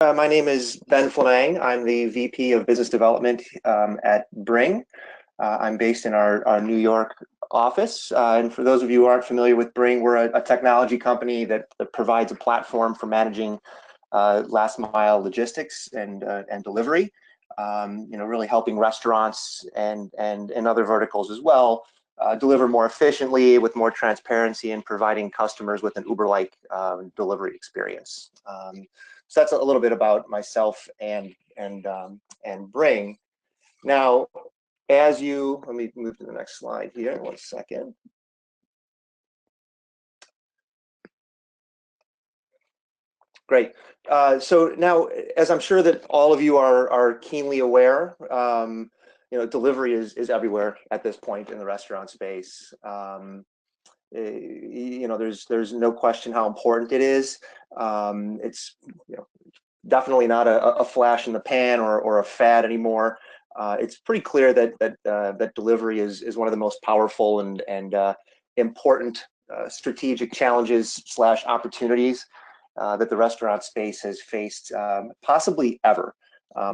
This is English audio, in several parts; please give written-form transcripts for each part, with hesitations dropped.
My name is Ben Fleming. I'm the VP of Business Development at Bring. I'm based in our New York office. And for those of you who aren't familiar with Bring, we're a technology company that provides a platform for managing last mile logistics and delivery. Really helping restaurants and other verticals as well deliver more efficiently with more transparency and providing customers with an Uber-like delivery experience. So that's a little bit about myself and Bring. Now, let me move to the next slide here. 1 second. Great. So now, as I'm sure that all of you are keenly aware, delivery is everywhere at this point in the restaurant space. There's no question how important it is. It's definitely not a flash in the pan or a fad anymore. It's pretty clear that delivery is one of the most powerful and important strategic challenges / opportunities that the restaurant space has faced possibly ever.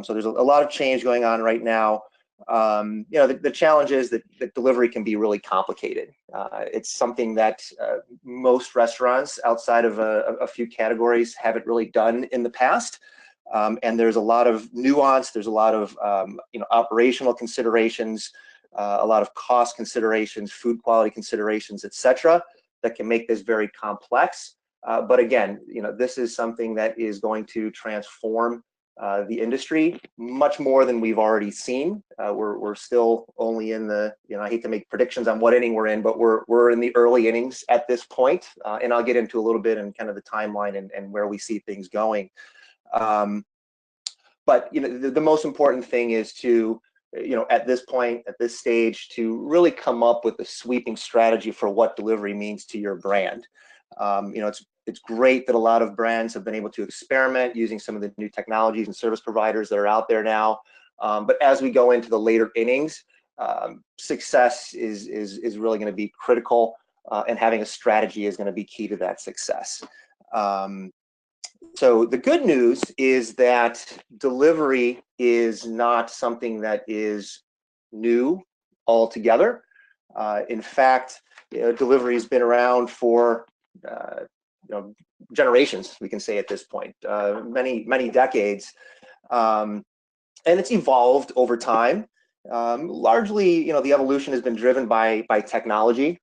So there's a lot of change going on right now. The challenge is that delivery can be really complicated. It's something that most restaurants outside of a few categories haven't really done in the past. And there's a lot of nuance, there's a lot of operational considerations, a lot of cost considerations, food quality considerations, etc., that can make this very complex. But again, this is something that is going to transform the industry much more than we've already seen. We're still only in the, I hate to make predictions on what inning we're in, but we're in the early innings at this point. And I'll get into a little bit in kind of the timeline and where we see things going. But the most important thing is to, at this point, at this stage, to really come up with a sweeping strategy for what delivery means to your brand. It's great that a lot of brands have been able to experiment using some of the new technologies and service providers that are out there now. But as we go into the later innings, success is really going to be critical, and having a strategy is going to be key to that success. So the good news is that delivery is not something that is new altogether. In fact, delivery has been around for generations, we can say at this point, many decades, and it's evolved over time. Largely, the evolution has been driven by technology,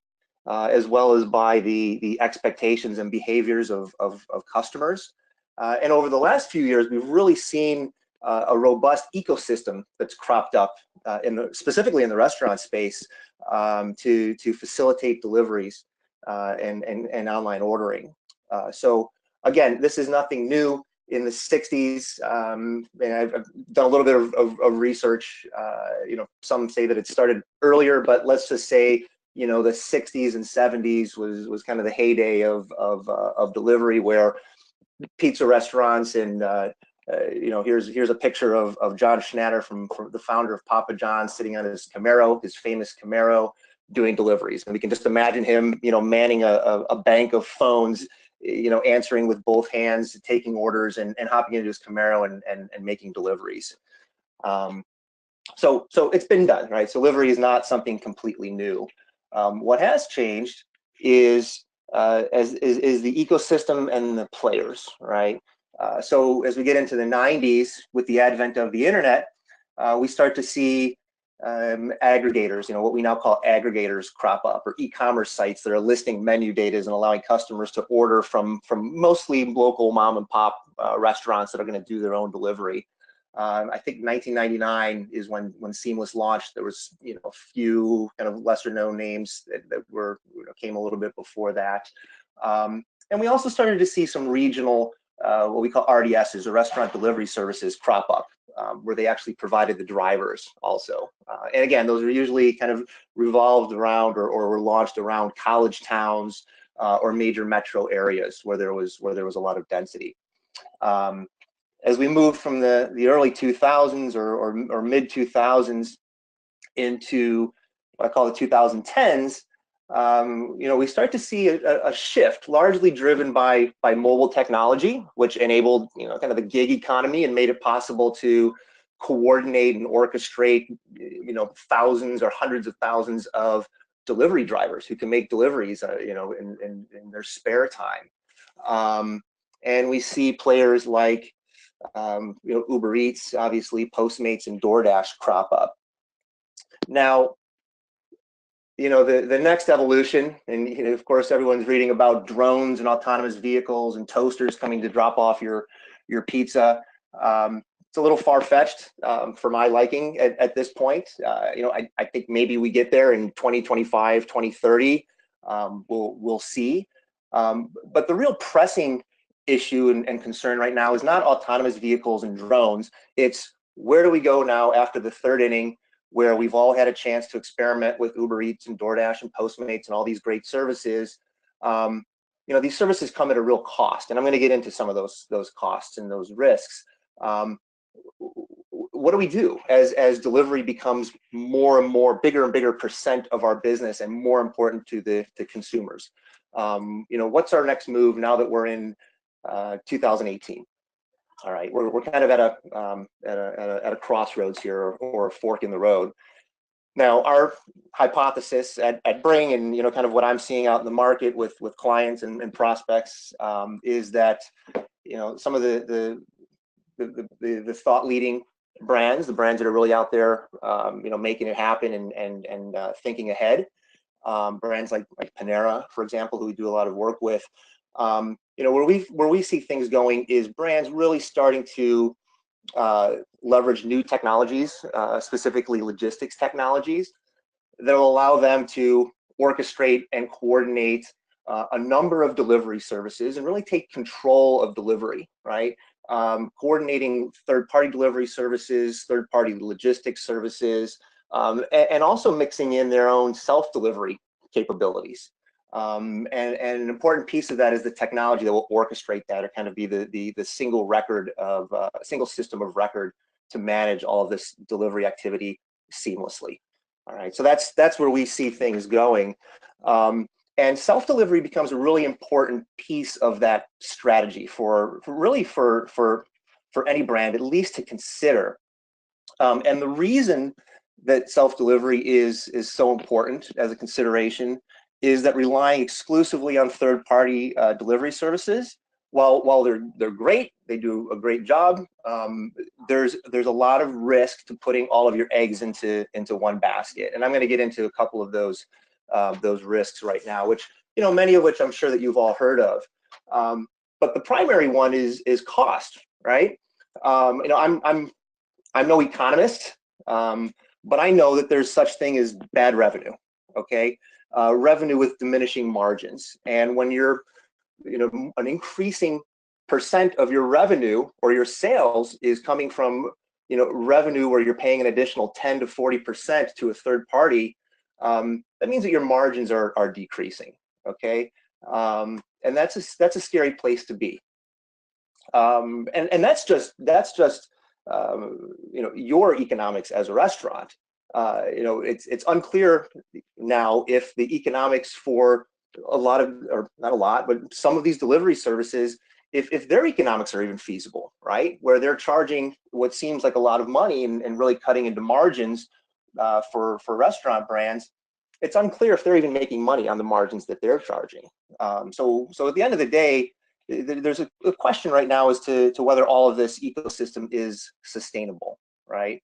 as well as by the expectations and behaviors of customers. And over the last few years, we've really seen a robust ecosystem that's cropped up, specifically in the restaurant space, to facilitate deliveries and online ordering. So again, this is nothing new. In the 60s, and I've done a little bit of research. Some say that it started earlier, but let's just say the 60s and 70s was kind of the heyday of delivery, where pizza restaurants and here's a picture of John Schnatter, from the founder of Papa John's, sitting on his Camaro, his famous Camaro, doing deliveries. And we can just imagine him, manning a bank of phones, answering with both hands, taking orders, and hopping into his Camaro and making deliveries. So it's been done, right? So delivery is not something completely new. What has changed is the ecosystem and the players, right? So as we get into the 90s, with the advent of the internet, we start to see aggregators, what we now call aggregators, crop up, or e-commerce sites that are listing menu data and allowing customers to order from mostly local mom and pop restaurants that are going to do their own delivery. I think 1999 is when Seamless launched. There was a few kind of lesser known names that were came a little bit before that, and we also started to see some regional what we call RDSs, or restaurant delivery services, crop up, where they actually provided the drivers also. And again, those are usually kind of revolved around or were launched around college towns or major metro areas where there was a lot of density. As we moved from the early 2000s or mid 2000s into what I call the 2010s, we start to see a shift, largely driven by mobile technology, which enabled kind of the gig economy and made it possible to coordinate and orchestrate thousands or hundreds of thousands of delivery drivers who can make deliveries in their spare time. And we see players like Uber Eats, obviously Postmates and DoorDash crop up. Now, the next evolution, and of course everyone's reading about drones and autonomous vehicles and toasters coming to drop off your pizza. It's a little far-fetched for my liking at this point. I think maybe we get there in 2025, 2030. We'll see. But the real pressing issue and concern right now is not autonomous vehicles and drones. It's where do we go now after the third inning, where we've all had a chance to experiment with Uber Eats and DoorDash and Postmates and all these great services. These services come at a real cost, and I'm going to get into some of those costs and those risks. What do we do as delivery becomes more and more, bigger and bigger percent of our business and more important to the consumers? What's our next move now that we're in 2018? All right, we're kind of at a crossroads here, or a fork in the road. Now, our hypothesis at Bring, and kind of what I'm seeing out in the market with clients and prospects, is that some of the thought leading brands, the brands that are really out there, making it happen and thinking ahead, brands like Panera, for example, who we do a lot of work with. Where we see things going is brands really starting to leverage new technologies, specifically logistics technologies, that will allow them to orchestrate and coordinate a number of delivery services and really take control of delivery, right? Coordinating third-party delivery services, third-party logistics services, and also mixing in their own self-delivery capabilities. And an important piece of that is the technology that will orchestrate that, or kind of be the single record of a single system of record to manage all of this delivery activity seamlessly. All right, so that's where we see things going. And self-delivery becomes a really important piece of that strategy for any brand, at least to consider. And the reason that self-delivery is so important as a consideration is that relying exclusively on third-party delivery services, while they're great, they do a great job, there's a lot of risk to putting all of your eggs into one basket. And I'm going to get into a couple of those risks right now, which many of which I'm sure that you've all heard of. But the primary one is cost, right? I'm no economist, but I know that there's such thing as bad revenue. Okay. Revenue with diminishing margins, and when you're an increasing percent of your revenue or your sales is coming from revenue where you're paying an additional 10 to 40% to a third party, that means that your margins are decreasing. Okay, and that's a scary place to be. And that's just your economics as a restaurant. It's unclear now if the economics for a lot of, or not a lot, but some of these delivery services, if their economics are even feasible, right? Where they're charging what seems like a lot of money and really cutting into margins for restaurant brands. It's unclear if they're even making money on the margins that they're charging. So at the end of the day, there's a question right now as to whether all of this ecosystem is sustainable, right?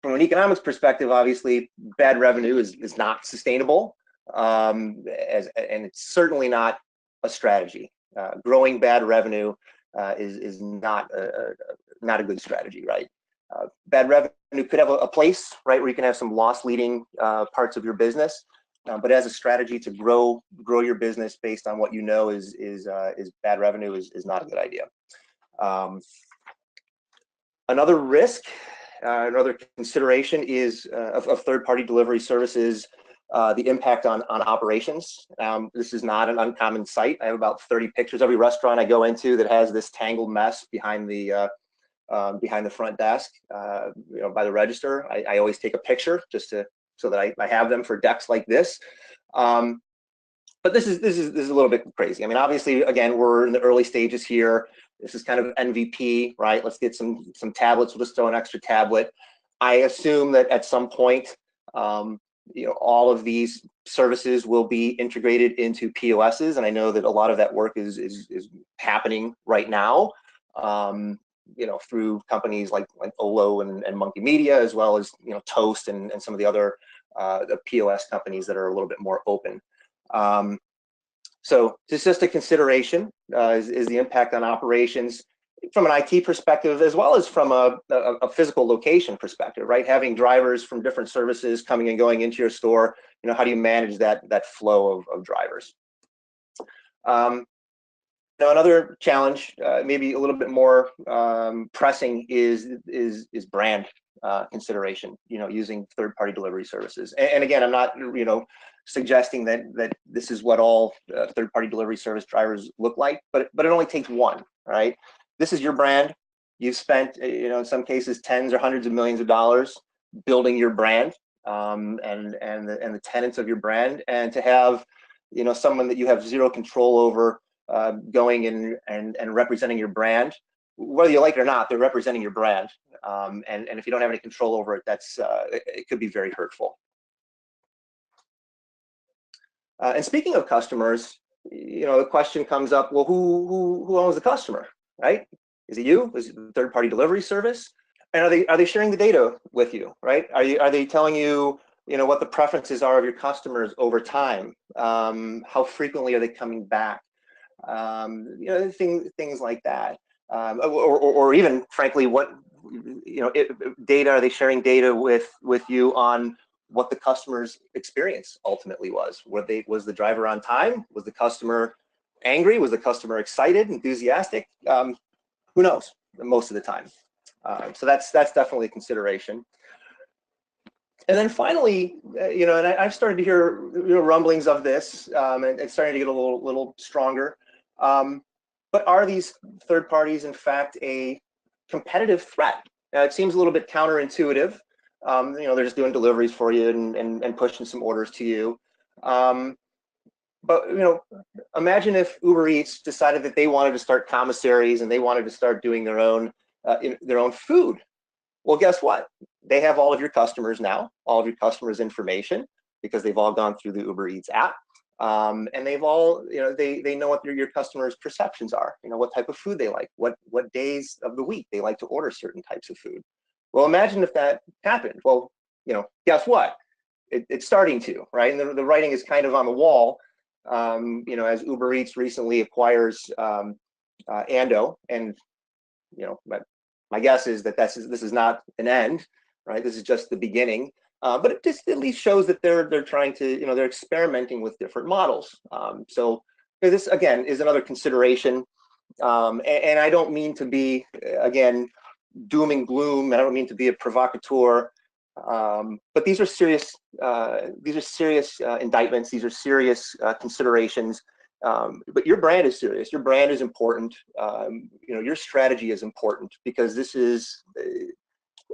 From an economics perspective, obviously, bad revenue is not sustainable, and it's certainly not a strategy. Growing bad revenue is not a good strategy, right? Bad revenue could have a place, right, where you can have some loss-leading parts of your business, but as a strategy to grow your business based on what is bad revenue is not a good idea. Another risk. Another consideration is of third-party delivery services, the impact on operations. This is not an uncommon sight. I have about 30 pictures. Every restaurant I go into that has this tangled mess behind the front desk, by the register, I always take a picture just to so that I have them for decks like this. But this is a little bit crazy. I mean, obviously, again, we're in the early stages here. This is kind of MVP, right? Let's get some tablets. We'll just throw an extra tablet. I assume that at some point, you know, all of these services will be integrated into POSs, and I know that a lot of that work is happening right now. You know, through companies like Olo and Monkey Media, as well as, you know, Toast and some of the other the POS companies that are a little bit more open. So it's just a consideration is the impact on operations from an IT perspective, as well as from a physical location perspective, right? Having drivers from different services coming and going into your store, you know, how do you manage that flow of drivers? Now, another challenge, maybe a little bit more pressing, is brand consideration. You know, using third-party delivery services. And again, I'm not, you know, suggesting that this is what all third-party delivery service drivers look like, but it only takes one, right? This is your brand. You've spent, you know, in some cases, tens or hundreds of millions of dollars building your brand and the tenets of your brand, and to have, you know, someone that you have zero control over going and representing your brand, whether you like it or not, they're representing your brand, and if you don't have any control over it, that's it could be very hurtful. And speaking of customers, you know, the question comes up: well, who owns the customer, right? Is it you? Is it the third-party delivery service? And are they sharing the data with you, right? Are they telling you, you know, what the preferences are of your customers over time? How frequently are they coming back? You know, things like that, or even frankly, what, you know, data, are they sharing data with you on what the customer's experience ultimately was? Was the driver on time? Was the customer angry? Was the customer excited, enthusiastic? Who knows? Most of the time. So that's definitely a consideration. And then finally, you know, and I've started to hear, you know, rumblings of this, and it's starting to get a little stronger. But are these third parties, in fact, a competitive threat? Now, it seems a little bit counterintuitive. You know, they're just doing deliveries for you and pushing some orders to you. But, you know, imagine if Uber Eats decided that they wanted to start commissaries and they wanted to start doing their own food. Well, guess what? They have all of your customers now, all of your customers' information, because they've all gone through the Uber Eats app. And they've all, you know, they know what your customers' perceptions are, you know, what type of food they like, what days of the week they like to order certain types of food. Well, imagine if that happened. Well, you know, guess what? It's starting to, right? And the writing is kind of on the wall, you know, as Uber Eats recently acquires Ando, and, you know, my guess is that this is not an end, right? This is just the beginning. But it just at least shows that they're trying to, you know, they're experimenting with different models. So this, again, is another consideration. And I don't mean to be, again, doom and gloom. I don't mean to be a provocateur. But these are serious indictments. These are serious considerations. But your brand is serious. Your brand is important. You know, your strategy is important, because this is,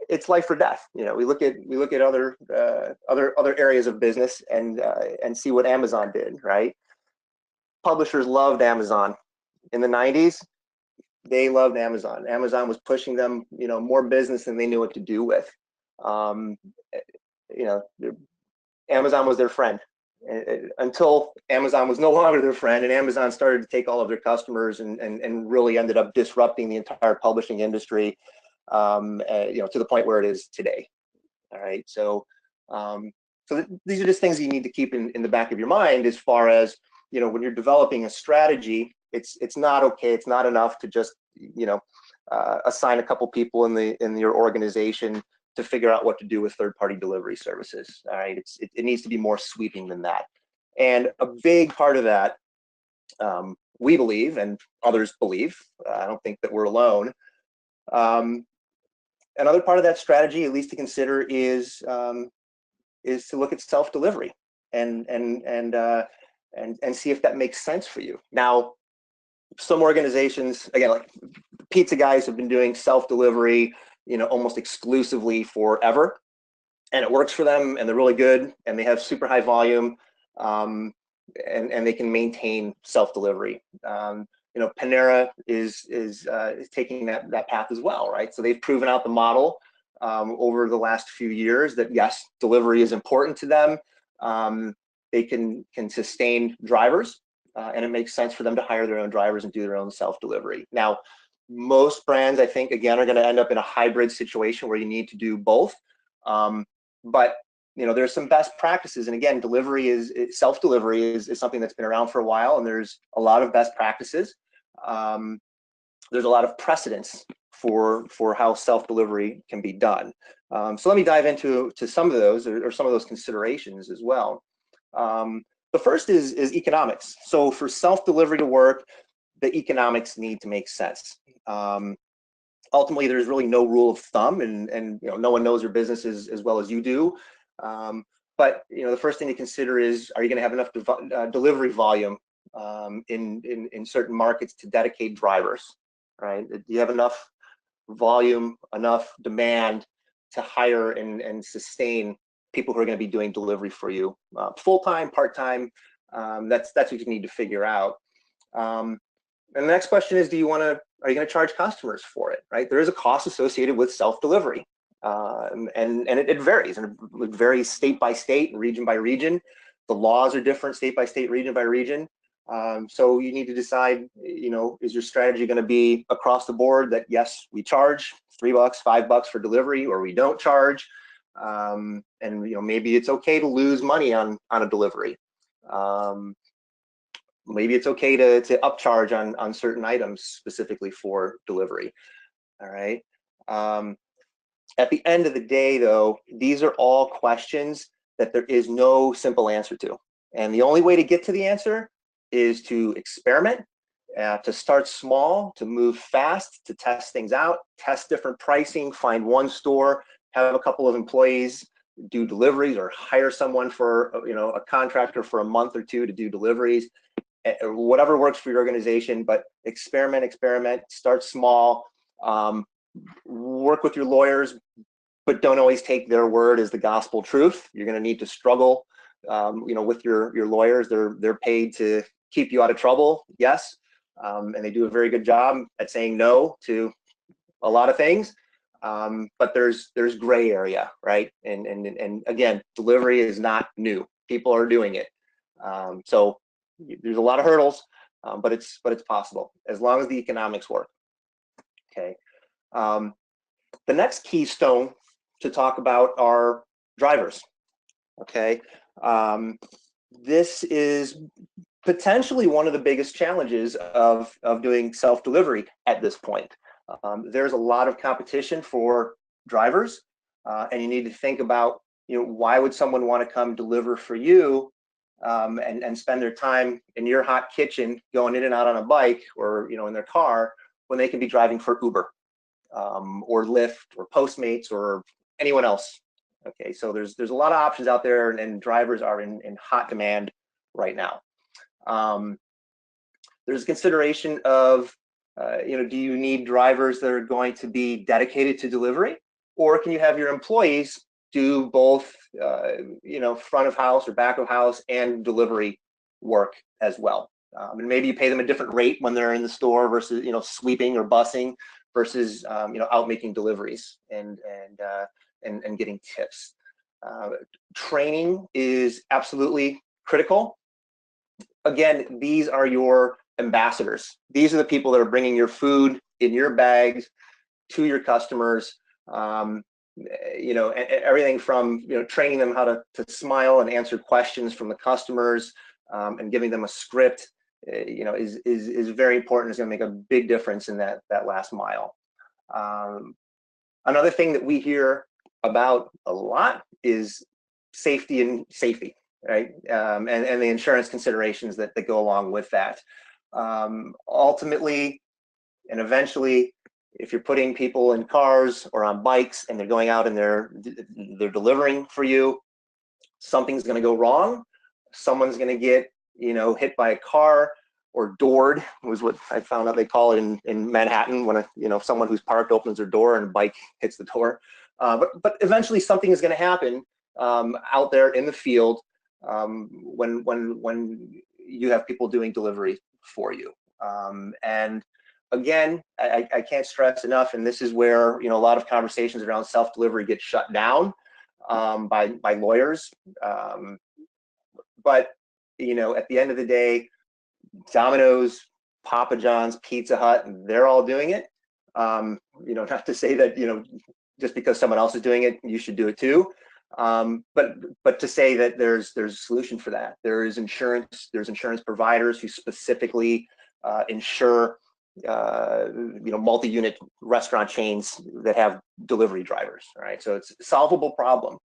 it's life or death. You know, we look at other areas of business and see what Amazon did, right? Publishers loved Amazon in the 90s. They loved Amazon. Amazon was pushing them, you know, more business than they knew what to do with. You know, Amazon was their friend until Amazon was no longer their friend, and Amazon started to take all of their customers and really ended up disrupting the entire publishing industry, you know, to the point where it is today. All right, so these are just things you need to keep in the back of your mind, as far as, you know, when you're developing a strategy. It's not okay. It's not enough to just, you know, assign a couple people in your organization to figure out what to do with third-party delivery services. All right, it needs to be more sweeping than that. And a big part of that, we believe, and others believe, I don't think that we're alone. Another part of that strategy, at least to consider, is to look at self-delivery and see if that makes sense for you. Now, some organizations, again, like pizza guys, have been doing self-delivery, you know, almost exclusively forever. and it works for them, and they're really good, and they have super high volume, and they can maintain self-delivery. You know, Panera is taking that path as well, right? So they've proven out the model over the last few years that yes, delivery is important to them. They can sustain drivers, and it makes sense for them to hire their own drivers and do their own self-delivery. Now, most brands, I think, again, are going to end up in a hybrid situation where you need to do both. But you know, there's some best practices, and again, self-delivery is something that's been around for a while, and there's a lot of best practices. There's a lot of precedence for how self-delivery can be done. So let me dive into some of those, or some of those considerations as well. The first is economics. So for self-delivery to work, the economics need to make sense. Ultimately, there's really no rule of thumb, and you know, no one knows your business as well as you do. But you know, the first thing to consider is, are you going to have enough delivery volume in certain markets to dedicate drivers, right? Do you have enough volume, enough demand to hire and sustain people who are going to be doing delivery for you, full-time, part-time? That's what you need to figure out. And the next question is, are you going to charge customers for it, right? There is a cost associated with self-delivery, and it varies, and it varies state by state and region by region. The laws are different state by state, region by region. So you need to decide, you know, is your strategy going to be across the board that yes, we charge $3, $5 for delivery, or we don't charge, and you know, maybe it's okay to lose money on a delivery. Maybe it's okay to upcharge on certain items specifically for delivery. All right. At the end of the day, though, these are all questions that there is no simple answer to. And the only way to get to the answer is to experiment, to start small, to move fast, to test things out, test different pricing, find one store, have a couple of employees do deliveries, or hire someone for, you know, a contractor for a month or two to do deliveries. Whatever works for your organization, but experiment, start small, work with your lawyers, but don't always take their word as the gospel truth. You're going to need to struggle, you know, with your lawyers. They're paid to keep you out of trouble, yes, and they do a very good job at saying no to a lot of things. But there's gray area, right? And again, delivery is not new. People are doing it, so there's a lot of hurdles, but it's possible as long as the economics work. Okay. The next keystone to talk about are drivers. Okay. This is potentially one of the biggest challenges of doing self-delivery at this point. There's a lot of competition for drivers, and you need to think about, you know, why would someone want to come deliver for you, and spend their time in your hot kitchen going in and out on a bike, or, you know, in their car, when they can be driving for Uber, or Lyft, or Postmates, or anyone else. Okay, so there's a lot of options out there, and drivers are in hot demand right now. There's consideration of, you know, do you need drivers that are going to be dedicated to delivery, or can you have your employees do both, you know, front of house or back of house and delivery work as well? And maybe you pay them a different rate when they're in the store versus, you know, sweeping or bussing versus, you know, out making deliveries and getting tips. Training is absolutely critical. Again, these are your ambassadors. These are the people that are bringing your food in your bags to your customers. You know, everything from, you know, training them how to smile and answer questions from the customers, and giving them a script, you know, is very important. It's going to make a big difference in that last mile. Another thing that we hear about a lot is safety, right? And the insurance considerations that go along with that. Ultimately and eventually, if you're putting people in cars or on bikes and they're going out and they're delivering for you, something's going to go wrong. Someone's going to get, you know, hit by a car. or doored was what I found out they call it in Manhattan when someone who's parked opens their door and a bike hits the door. But eventually something is going to happen out there in the field when you have people doing delivery for you. And again, I can't stress enough, and this is where a lot of conversations around self-delivery get shut down by lawyers. But at the end of the day, Domino's, Papa John's, Pizza Hut, they're all doing it. Not to say that just because someone else is doing it, you should do it too. But to say that there's a solution for that. There's insurance providers who specifically insure multi-unit restaurant chains that have delivery drivers. Right, so it's a solvable problem.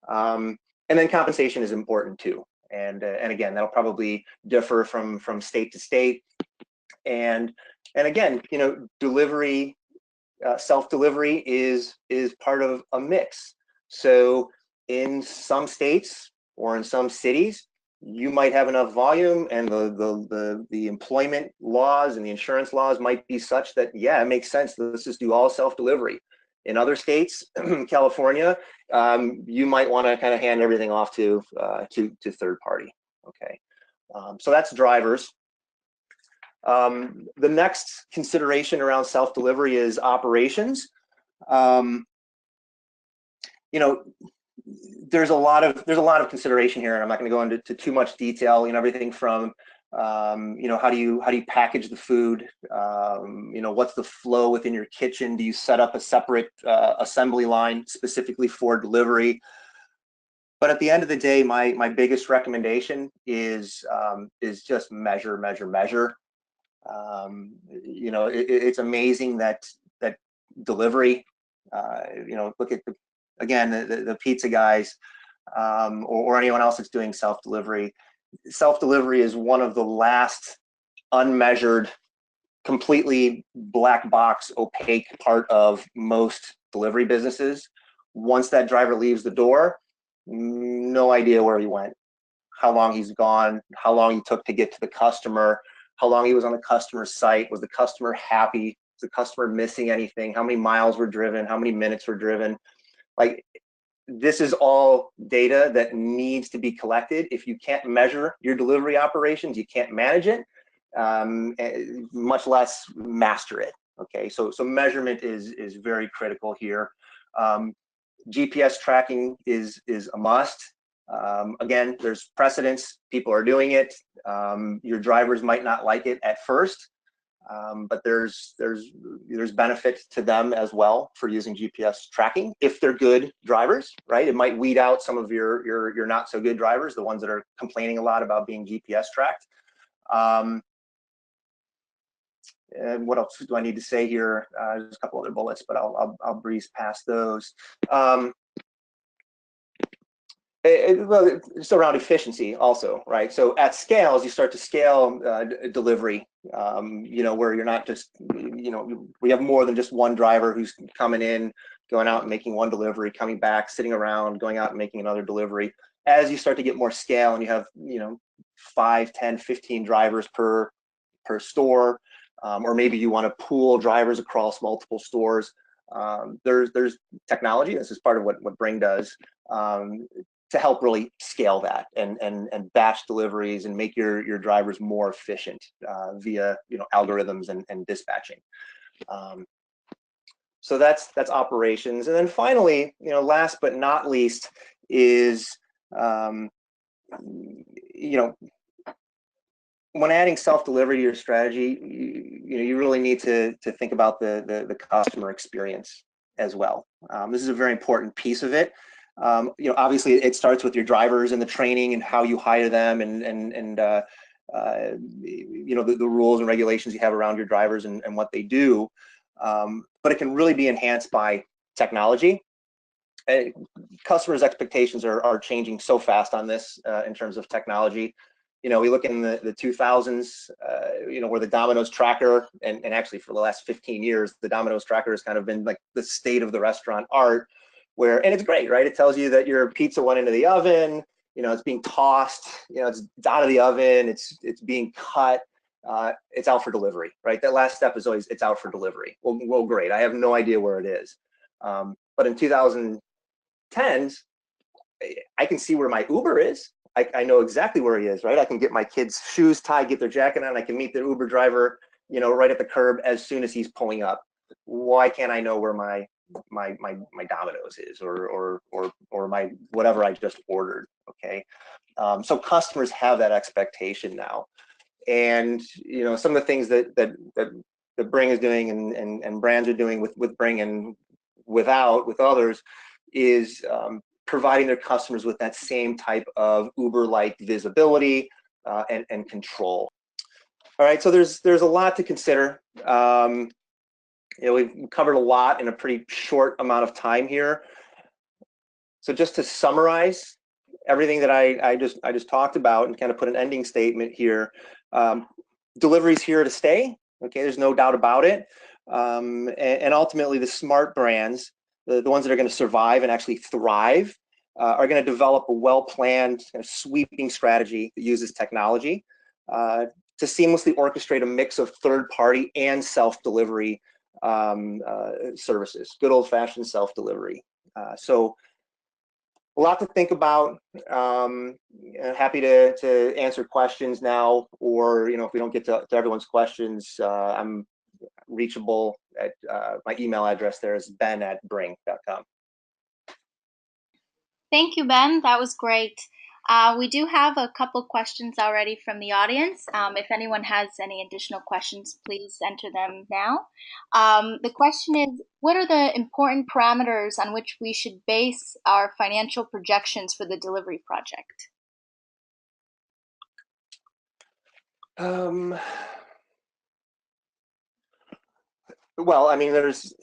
And then compensation is important too. And again, that'll probably differ from state to state. And again, delivery, self-delivery is part of a mix. So in some states or in some cities, you might have enough volume, and the employment laws and the insurance laws might be such that, yeah, it makes sense. Let's just do all self-delivery. In other states, California, you might want to kind of hand everything off to third party. Okay, so that's drivers. The next consideration around self-delivery is operations. There's a lot of consideration here, and I'm not going to go into too much detail. Everything from how do you package the food? What's the flow within your kitchen? Do you set up a separate assembly line specifically for delivery? But at the end of the day, my biggest recommendation is just measure. It's amazing that delivery. Look at the pizza guys, or anyone else that's doing self-delivery. Self-delivery is one of the last unmeasured, completely black box, opaque part of most delivery businesses. Once that driver leaves the door, no idea where he went, how long he's gone, how long he took to get to the customer, how long he was on the customer's site, was the customer happy, was the customer missing anything, how many miles were driven, how many minutes were driven. Like, this is all data that needs to be collected. If you can't measure your delivery operations, you can't manage it, much less master it. Okay, so measurement is very critical here. GPS tracking is a must. Again, there's precedence. People are doing it. Your drivers might not like it at first, but there's benefit to them as well for using GPS tracking if they're good drivers, right? It might weed out some of your not so good drivers, the ones that are complaining a lot about being GPS tracked. And what else do I need to say here? There's a couple other bullets, but I'll breeze past those. Well, it's around efficiency also, right? So at scale, as you start to scale delivery, where you're not just, we have more than just one driver who's coming in, going out and making one delivery, coming back, sitting around, going out and making another delivery. As you start to get more scale and you have, 5, 10, 15 drivers per store, or maybe you want to pool drivers across multiple stores. There's technology. This is part of what Bring does to help really scale that and batch deliveries and make your drivers more efficient via algorithms and dispatching. So that's operations. And then finally, last but not least is when adding self-delivery to your strategy, you really need to think about the customer experience as well. This is a very important piece of it. Obviously it starts with your drivers and the training and how you hire them and the rules and regulations you have around your drivers and what they do. But it can really be enhanced by technology. Customers' expectations are changing so fast on this in terms of technology. We look in the 2000s, where the Domino's tracker, and actually for the last 15 years, the Domino's tracker has kind of been like the state of the restaurant art, and it's great, right? It tells you that your pizza went into the oven, it's being tossed, it's out of the oven, it's being cut. it's out for delivery, right? That last step is always, it's out for delivery. Well, great. I have no idea where it is. But in 2010s, I can see where my Uber is. I know exactly where he is, right? I can get my kids' shoes tied, get their jacket on. I can meet the Uber driver, right at the curb as soon as he's pulling up. Why can't I know where my Domino's is, or my whatever I just ordered? Okay, so customers have that expectation now, and some of the things that Bring is doing and brands are doing with Bring and with others is providing their customers with that same type of Uber-like visibility and control. All right, so there's a lot to consider. We've covered a lot in a pretty short amount of time here. So just to summarize everything that I just talked about and kind of put an ending statement here, delivery's here to stay. Okay, there's no doubt about it. And ultimately, the smart brands, the ones that are going to survive and actually thrive, are going to develop a well-planned, kind of sweeping strategy that uses technology to seamlessly orchestrate a mix of third-party and self-delivery services, good old-fashioned self-delivery. So a lot to think about. Happy to answer questions now, or if we don't get to everyone's questions, I'm reachable at my email address there is ben@bring.com. Thank you, Ben. That was great. We do have a couple questions already from the audience. If anyone has any additional questions, please enter them now. The question is, what are the important parameters on which we should base our financial projections for the delivery project? Well, I mean, there's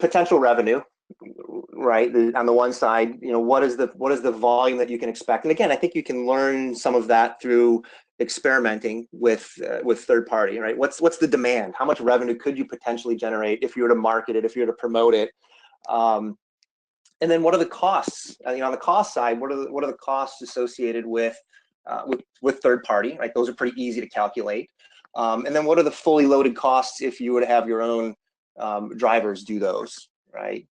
potential revenue, right? On the one side, what is the volume that you can expect? And again, I think you can learn some of that through experimenting with third party, right? What's the demand? How much revenue could you potentially generate if you were to market it, if you were to promote it? And then what are the costs? On the cost side, what are the costs associated with third party, right? Those are pretty easy to calculate. And then what are the fully loaded costs if you were to have your own drivers do those, right?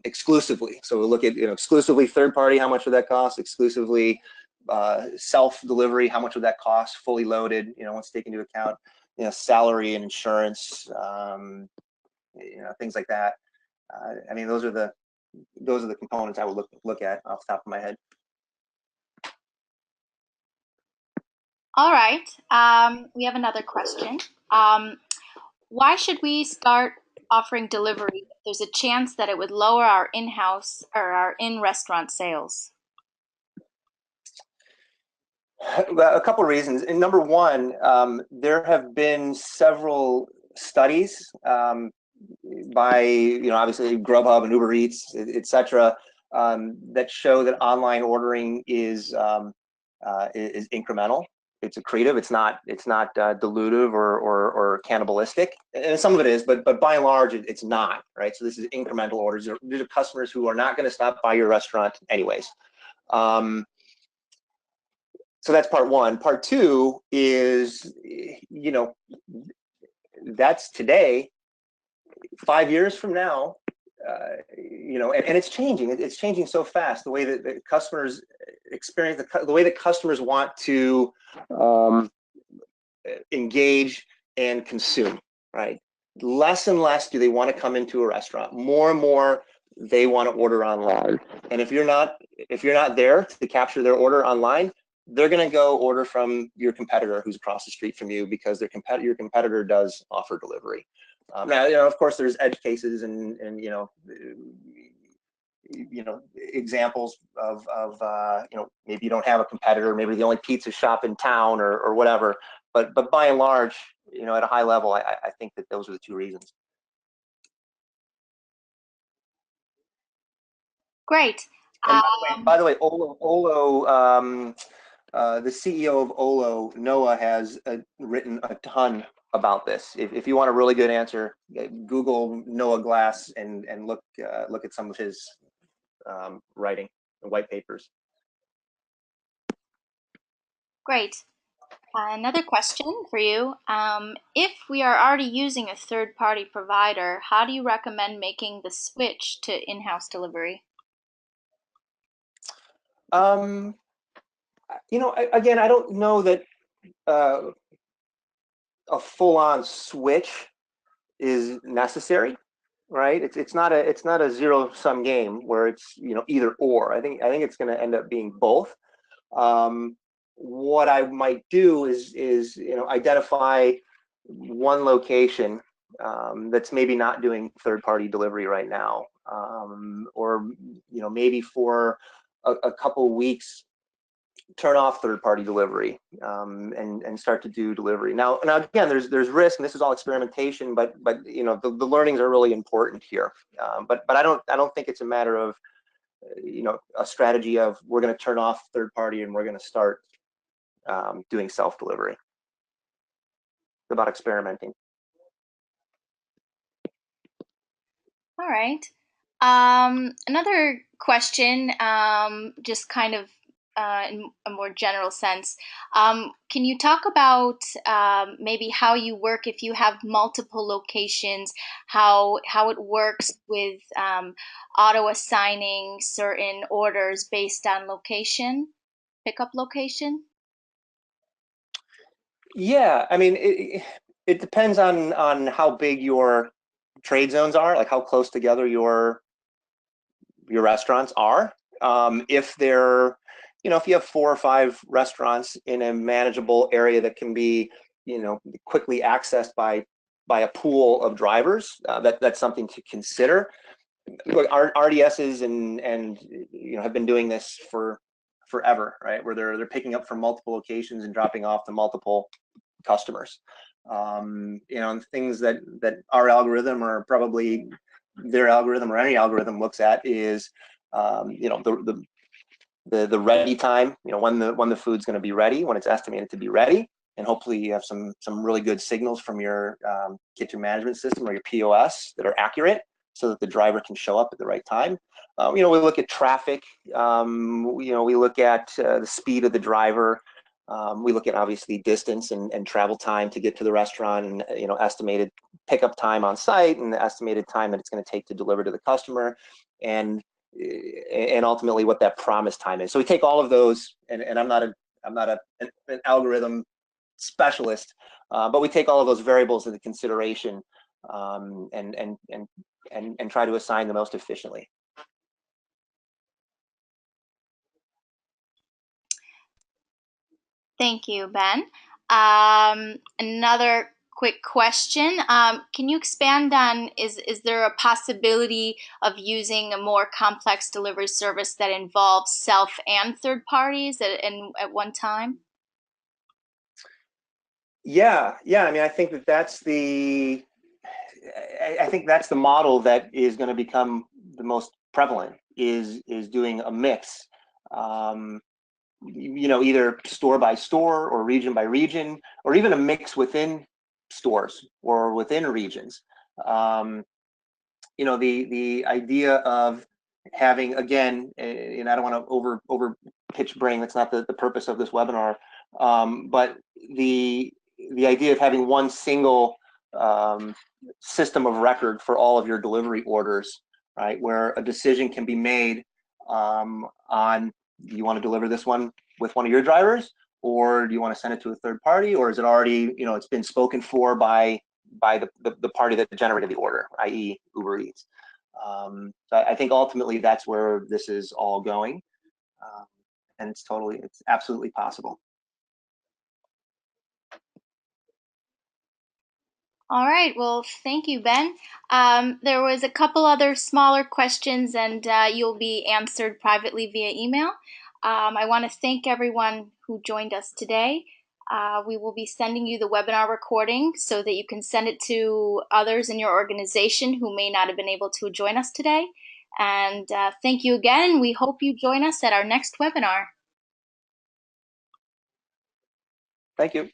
Exclusively. So we'll look at exclusively third party, how much would that cost? Exclusively self delivery, how much would that cost? Fully loaded, once taken into account, salary and insurance, things like that. I mean, those are the components I would look at off the top of my head. All right. We have another question. Why should we start offering delivery if there's a chance that it would lower our in-house or our in-restaurant sales? A couple of reasons. And number one, there have been several studies by obviously Grubhub and Uber Eats, etc., that show that online ordering is incremental. It's accretive. It's not dilutive or cannibalistic. And some of it is, but by and large, it's not, right? So this is incremental orders. These are customers who are not going to stop by your restaurant anyways. So that's part one. Part two is, that's today. 5 years from now, and it's changing. It's changing so fast. The way that the customers experience, the way that customers want to engage and consume, right? Less and less do they want to come into a restaurant. More and more, they want to order online. And if you're not there to capture their order online, they're going to go order from your competitor who's across the street from you because your competitor does offer delivery. Now, of course, there's edge cases and examples of maybe you don't have a competitor, maybe the only pizza shop in town or whatever. But by and large, at a high level, I think that those are the two reasons. Great. By the way, Olo, the CEO of Olo, Noah, has written a ton about this. If you want a really good answer, Google Noah Glass and look at some of his writing, the white papers. Great. Another question for you. If we are already using a third-party provider, how do you recommend making the switch to in-house delivery? Um, again, I don't know that uh, a full-on switch is necessary, right? It's not a zero-sum game where it's either or. I think it's going to end up being both. Um, what I might do is identify one location that's maybe not doing third-party delivery right now, or maybe for a couple weeks turn off third-party delivery, and start to do delivery. Now again, there's risk, and this is all experimentation, but the learnings are really important here. But I don't think it's a matter of a strategy of we're going to turn off third-party and we're going to start doing self-delivery. It's about experimenting. All right. Another question, just kind of in a more general sense. Can you talk about maybe how you work if you have multiple locations, how it works with auto assigning certain orders based on location, pickup location? Yeah, I mean, it depends on how big your trade zones are, like how close together your restaurants are. If they're, if you have 4 or 5 restaurants in a manageable area that can be, quickly accessed by a pool of drivers, that's something to consider. Look, RDSs and have been doing this for forever, right? Where they're picking up from multiple locations and dropping off to multiple customers. And things that our algorithm, or probably their algorithm, or any algorithm, looks at is the ready time, when the food's going to be ready, when it's estimated to be ready. And hopefully you have some really good signals from your kitchen management system or your POS that are accurate, so that the driver can show up at the right time. We look at traffic. We look at the speed of the driver. We look at, obviously, distance and travel time to get to the restaurant, and estimated pickup time on site, and the estimated time that it's going to take to deliver to the customer, and ultimately what that promise time is. So we take all of those, and I'm not an algorithm specialist, but we take all of those variables into consideration, and try to assign the most efficiently. Thank you, Ben. Another quick question. Can you expand on, is there a possibility of using a more complex delivery service that involves self and third parties at one time? Yeah. I mean, I think that's the model that is going to become the most prevalent, is doing a mix. Either store by store, or region by region, or even a mix within stores or within regions. The idea of having, again, and I don't want to over pitch brain. That's not the purpose of this webinar. But the idea of having one single system of record for all of your delivery orders, right, where a decision can be made on, do you want to deliver this one with one of your drivers, or do you want to send it to a third party, or is it already, it's been spoken for by the party that generated the order, i.e. Uber Eats. So I think ultimately that's where this is all going, and it's absolutely possible. All right. Well, thank you, Ben. There was a couple other smaller questions, and you'll be answered privately via email. I want to thank everyone who joined us today. We will be sending you the webinar recording so that you can send it to others in your organization who may not have been able to join us today. And thank you again. We hope you join us at our next webinar. Thank you.